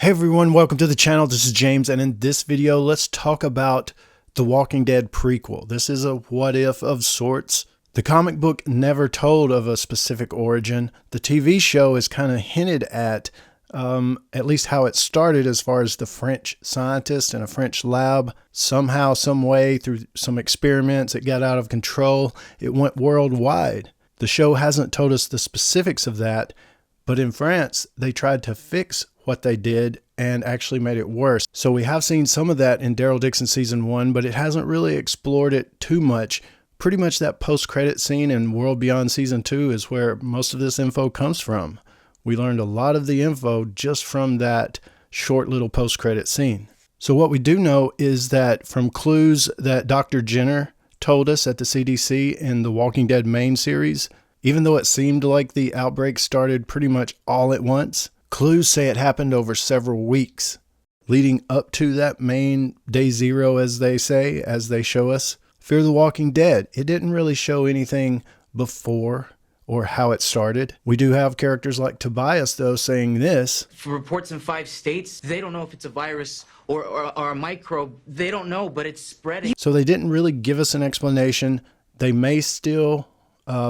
Hey everyone, welcome to the channel. This is James, and in this video, let's talk about The Walking Dead prequel. This is a what if of sorts. The comic book never told of a specific origin. The TV show is kind of hinted at least how it started as far as the French scientist in a French lab. Somehow, some way, through some experiments, it got out of control. It went worldwide. The show hasn't told us the specifics of that, but in France, they tried to fix what they did and actually made it worse. So we have seen some of that in Daryl Dixon season 1, but it hasn't really explored it too much. Pretty much that post-credit scene in World Beyond season 2 is where most of this info comes from. We learned a lot of the info just from that short little post-credit scene. So what we do know is that from clues that Dr. Jenner told us at the CDC in the Walking Dead main series, even though it seemed like the outbreak started pretty much all at once, clues say it happened over several weeks, leading up to that main day zero, as they say, as they show us. Fear the Walking Dead, it didn't really show anything before or how it started. We do have characters like Tobias, though, saying this. For reports in 5 states, they don't know if it's a virus or a microbe. They don't know, but it's spreading. So they didn't really give us an explanation. They may still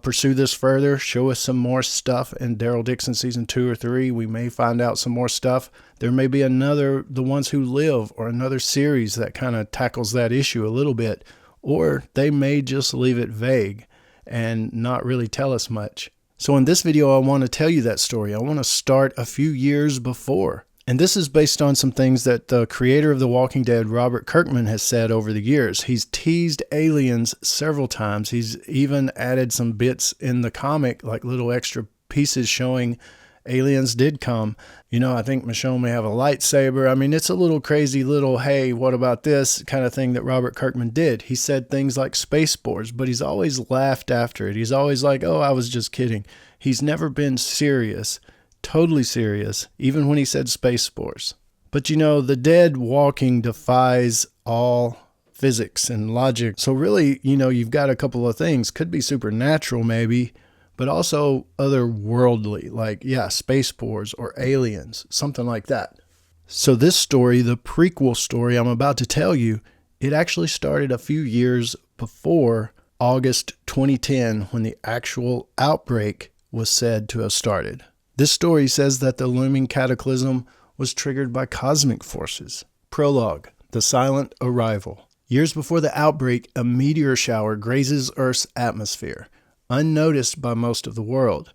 pursue this further, show us some more stuff in Daryl Dixon season 2 or 3. We may find out some more stuff. There may be another The Ones Who Live or another series that kind of tackles that issue a little bit, or they may just leave it vague and not really tell us much. So in this video, I want to tell you that story. I want to start a few years before. And this is based on some things that the creator of The Walking Dead, Robert Kirkman, has said over the years. He's teased aliens several times. He's even added some bits in the comic, like little extra pieces showing aliens did come. You know, I think Michonne may have a lightsaber. I mean, it's a little crazy little, hey, what about this kind of thing that Robert Kirkman did. He said things like space spores, but he's always laughed after it. He's always like, oh, I was just kidding. He's never been serious. Totally serious, even when he said space spores. But you know, the dead walking defies all physics and logic. So really, you know, you've got a couple of things. Could be supernatural maybe, but also otherworldly, like, yeah, space spores or aliens, something like that. So this story, the prequel story I'm about to tell you, it actually started a few years before August 2010, when the actual outbreak was said to have started. This story says that the looming cataclysm was triggered by cosmic forces. Prologue, the silent arrival. Years before the outbreak, a meteor shower grazes Earth's atmosphere, unnoticed by most of the world.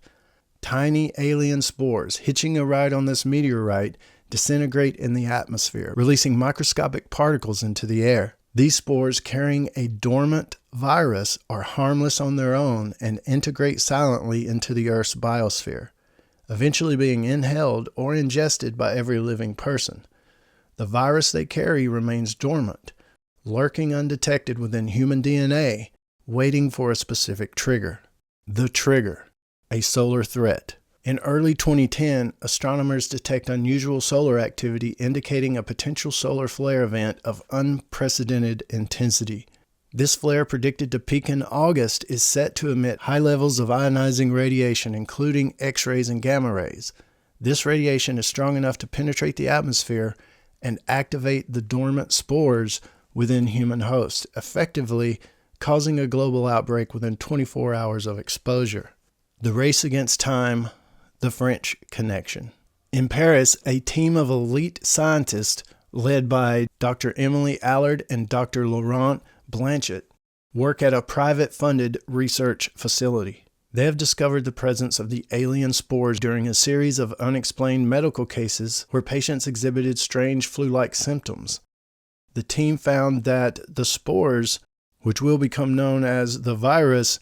Tiny alien spores, hitching a ride on this meteorite, disintegrate in the atmosphere, releasing microscopic particles into the air. These spores, carrying a dormant virus, are harmless on their own and integrate silently into the Earth's biosphere, eventually being inhaled or ingested by every living person. The virus they carry remains dormant, lurking undetected within human DNA, waiting for a specific trigger. The trigger, a solar threat. In early 2010, astronomers detect unusual solar activity indicating a potential solar flare event of unprecedented intensity. This flare, predicted to peak in August, is set to emit high levels of ionizing radiation, including X-rays and gamma rays. This radiation is strong enough to penetrate the atmosphere and activate the dormant spores within human hosts, effectively causing a global outbreak within 24 hours of exposure. The race against time, the French connection. In Paris, a team of elite scientists led by Dr. Emily Allard and Dr. Laurent Blanchett work at a private-funded research facility. They have discovered the presence of the alien spores during a series of unexplained medical cases where patients exhibited strange flu-like symptoms. The team found that the spores, which will become known as the virus,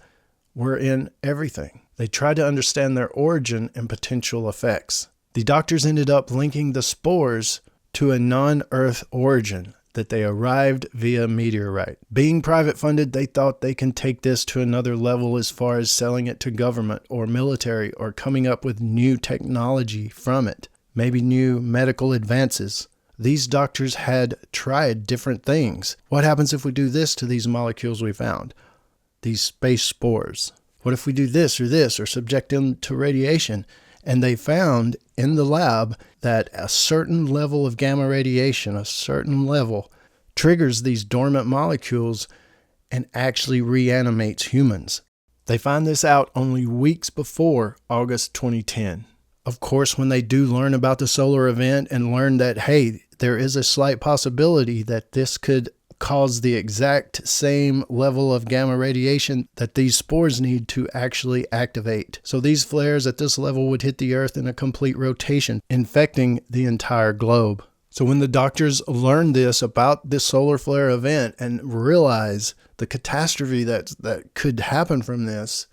were in everything. They tried to understand their origin and potential effects. The doctors ended up linking the spores to a non-Earth origin, that they arrived via meteorite. Being private funded, they thought they can take this to another level as far as selling it to government or military or coming up with new technology from it, maybe new medical advances. These doctors had tried different things. What happens if we do this to these molecules we found? These space spores. What if we do this or subject them to radiation And they found in the lab that a certain level of gamma radiation, a certain level, triggers these dormant molecules and actually reanimates humans. They find this out only weeks before August 2010. Of course, when they do learn about the solar event and learn that, hey, there is a slight possibility that this could cause the exact same level of gamma radiation that these spores need to actually activate. So these flares at this level would hit the Earth in a complete rotation, infecting the entire globe. So when the doctors learn this about this solar flare event and realize the catastrophe that could happen from this,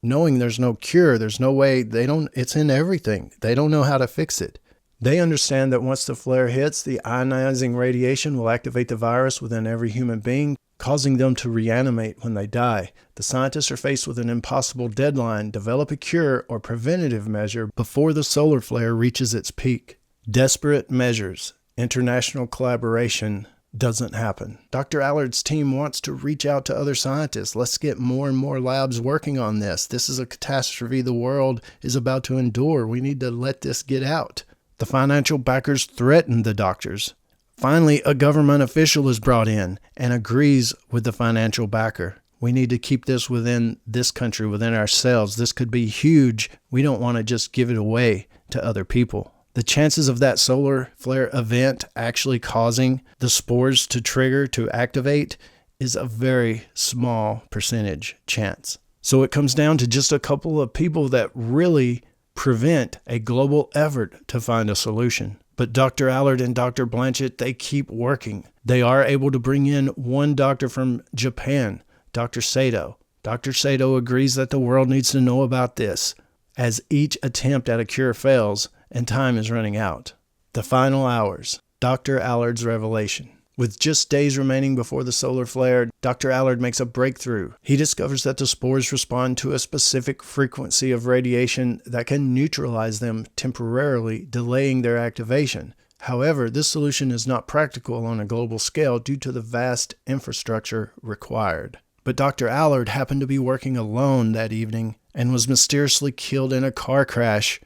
knowing there's no cure, there's no way, it's in everything. They don't know how to fix it. They understand that once the flare hits, the ionizing radiation will activate the virus within every human being, causing them to reanimate when they die. The scientists are faced with an impossible deadline: develop a cure or preventative measure before the solar flare reaches its peak. Desperate measures, international collaboration doesn't happen. Dr. Allard's team wants to reach out to other scientists. Let's get more and more labs working on this. This is a catastrophe the world is about to endure. We need to let this get out. The financial backers threaten the doctors. Finally, a government official is brought in and agrees with the financial backer. We need to keep this within this country, within ourselves. This could be huge. We don't want to just give it away to other people. The chances of that solar flare event actually causing the spores to trigger, to activate, is a very small percentage chance. So it comes down to just a couple of people that really prevent a global effort to find a solution. But Dr. Allard and Dr. Blanchett, they keep working. They are able to bring in one doctor from Japan, Dr. Sato. Dr. Sato agrees that the world needs to know about this, as each attempt at a cure fails and time is running out. The final hours, Dr. Allard's revelation. With just days remaining before the solar flare, Dr. Allard makes a breakthrough. He discovers that the spores respond to a specific frequency of radiation that can neutralize them temporarily, delaying their activation. However, this solution is not practical on a global scale due to the vast infrastructure required. But Dr. Allard happened to be working alone that evening and was mysteriously killed in a car crash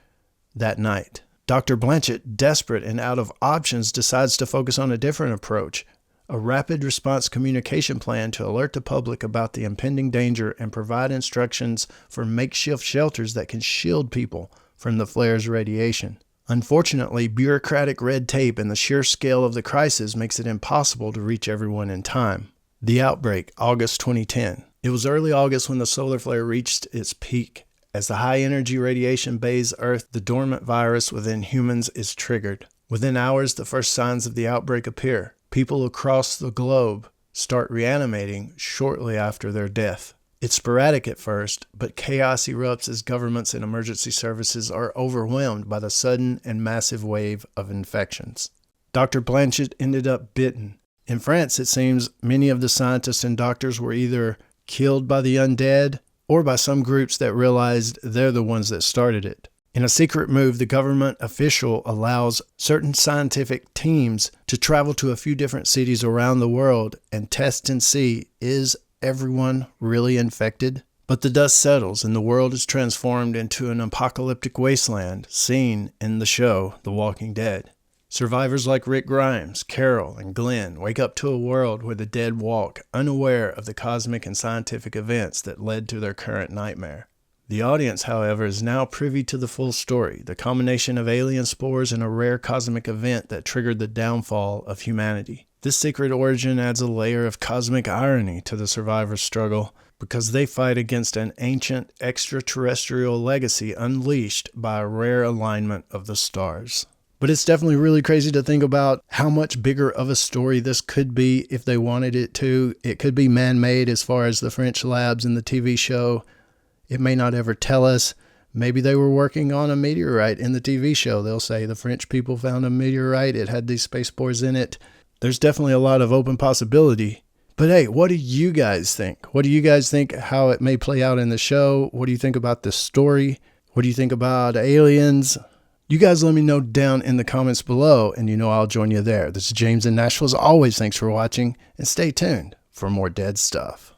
that night. Dr. Blanchett, desperate and out of options, decides to focus on a different approach, a rapid response communication plan to alert the public about the impending danger and provide instructions for makeshift shelters that can shield people from the flare's radiation. Unfortunately, bureaucratic red tape and the sheer scale of the crisis makes it impossible to reach everyone in time. The outbreak, August 2010. It was early August when the solar flare reached its peak. As the high-energy radiation bathes Earth, the dormant virus within humans is triggered. Within hours, the first signs of the outbreak appear. People across the globe start reanimating shortly after their death. It's sporadic at first, but chaos erupts as governments and emergency services are overwhelmed by the sudden and massive wave of infections. Dr. Blanchett ended up bitten. In France, it seems many of the scientists and doctors were either killed by the undead or by some groups that realized they're the ones that started it. In a secret move, the government official allows certain scientific teams to travel to a few different cities around the world and test and see, is everyone really infected? But the dust settles and the world is transformed into an apocalyptic wasteland seen in the show The Walking Dead. Survivors like Rick Grimes, Carol, and Glenn wake up to a world where the dead walk, unaware of the cosmic and scientific events that led to their current nightmare. The audience, however, is now privy to the full story, the combination of alien spores and a rare cosmic event that triggered the downfall of humanity. This secret origin adds a layer of cosmic irony to the survivors' struggle, because they fight against an ancient extraterrestrial legacy unleashed by a rare alignment of the stars. But it's definitely really crazy to think about how much bigger of a story this could be if they wanted it to. It could be man-made as far as the French labs in the TV show. It may not ever tell us. Maybe they were working on a meteorite in the TV show. They'll say the French people found a meteorite. It had these space spores in it. There's definitely a lot of open possibility. But hey, what do you guys think? What do you guys think how it may play out in the show? What do you think about this story? What do you think about aliens? You guys let me know down in the comments below, and I'll join you there. This is James in Nashville. As always, thanks for watching, and stay tuned for more dead stuff.